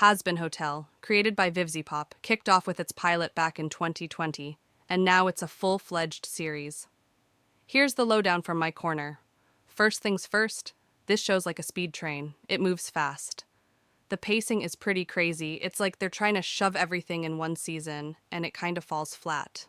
Hazbin Hotel, created by Pop, kicked off with its pilot back in 2020, and now it's a full-fledged series. Here's the lowdown from my corner. First things first, this show's like a speed train. It moves fast. The pacing is pretty crazy. It's like they're trying to shove everything in one season, and it kind of falls flat.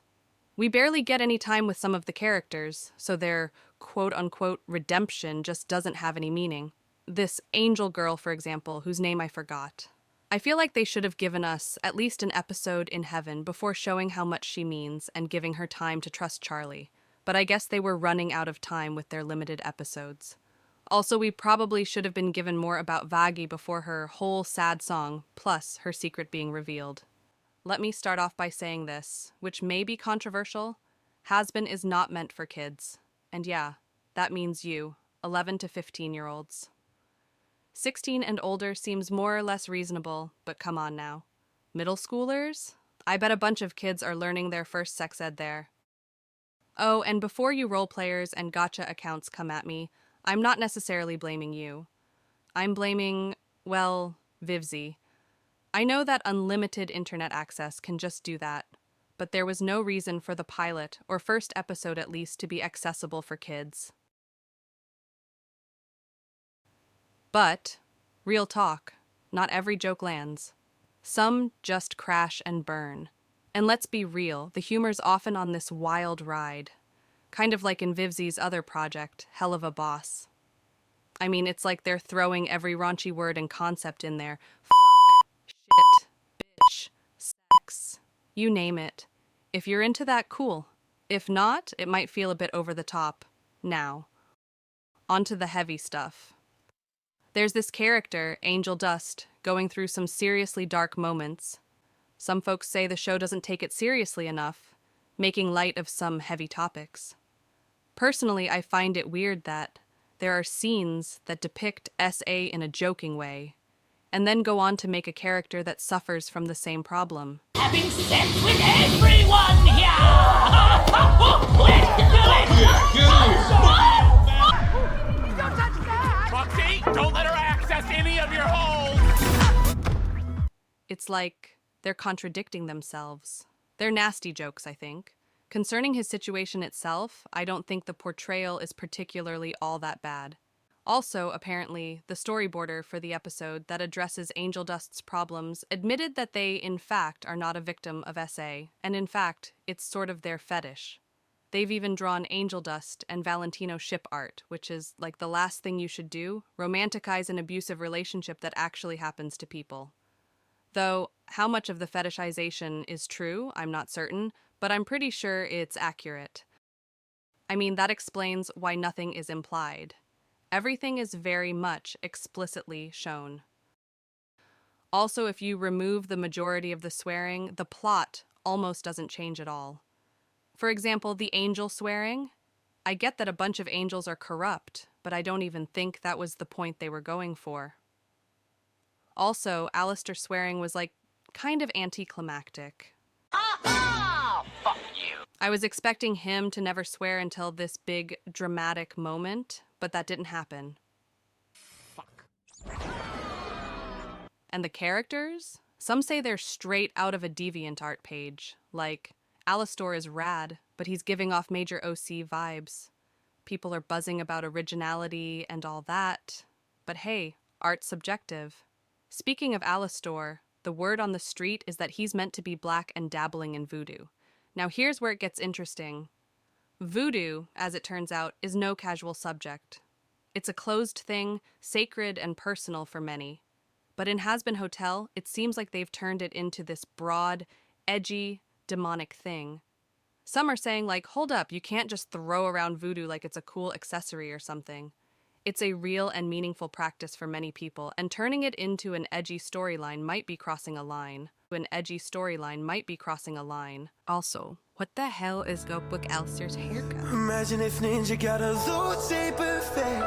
We barely get any time with some of the characters, so their quote-unquote redemption just doesn't have any meaning. This angel girl, for example, whose name I forgot. I feel like they should have given us at least an episode in heaven before showing how much she means and giving her time to trust Charlie, but I guess they were running out of time with their limited episodes. Also, we probably should have been given more about Vaggie before her whole sad song, plus her secret being revealed. Let me start off by saying this, which may be controversial. Hazbin is not meant for kids. And yeah, that means you, 11 to 15-year-olds. 16 and older seems more or less reasonable, but come on now. Middle schoolers? I bet a bunch of kids are learning their first sex ed there. Oh, and before you role players and gotcha accounts come at me, I'm not necessarily blaming you. I'm blaming, well, Vivzy. I know that unlimited internet access can just do that, but there was no reason for the pilot, or first episode at least, to be accessible for kids. But, real talk, not every joke lands. Some just crash and burn. And let's be real, the humor's often on this wild ride. Kind of like in Vivzy's other project, Hell of a Boss. I mean, it's like they're throwing every raunchy word and concept in there. Shit, bitch, sex, you name it. If you're into that, cool. If not, it might feel a bit over the top. Now, onto the heavy stuff. There's this character, Angel Dust, going through some seriously dark moments. Some folks say the show doesn't take it seriously enough, making light of some heavy topics. Personally, I find it weird that there are scenes that depict SA in a joking way, and then go on to make a character that suffers from the same problem. Having sex with everyone here! Let's do it! Don't touch that! Foxy, don't let her access any of your holes! It's like they're contradicting themselves. They're nasty jokes, I think. Concerning his situation itself, I don't think the portrayal is particularly all that bad. Also, apparently, the storyboarder for the episode that addresses Angel Dust's problems admitted that they, in fact, are not a victim of SA, and in fact, it's sort of their fetish. They've even drawn Angel Dust and Valentino ship art, which is like the last thing you should do, romanticize an abusive relationship that actually happens to people. Though, how much of the fetishization is true, I'm not certain, but I'm pretty sure it's accurate. I mean, that explains why nothing is implied. Everything is very much explicitly shown. Also, if you remove the majority of the swearing, the plot almost doesn't change at all. For example, the angel swearing. I get that a bunch of angels are corrupt, but I don't even think that was the point they were going for. Also, Alistair swearing was like kind of anticlimactic. Aha! Fuck you! I was expecting him to never swear until this big dramatic moment, but that didn't happen. Fuck. And the characters? Some say they're straight out of a DeviantArt page. Like, Alistair is rad, but he's giving off major OC vibes. People are buzzing about originality and all that. But hey, art's subjective. Speaking of Alistair, the word on the street is that he's meant to be black and dabbling in voodoo. Now here's where it gets interesting. Voodoo, as it turns out, is no casual subject. It's a closed thing, sacred and personal for many. But in Hazbin Hotel, it seems like they've turned it into this broad, edgy, demonic thing. Some are saying like, hold up, you can't just throw around voodoo like it's a cool accessory or something. It's a real and meaningful practice for many people, and turning it into an edgy storyline might be crossing a line. Also, what the hell is up with Alistair's haircut? Imagine if Ninja got a low tape effect.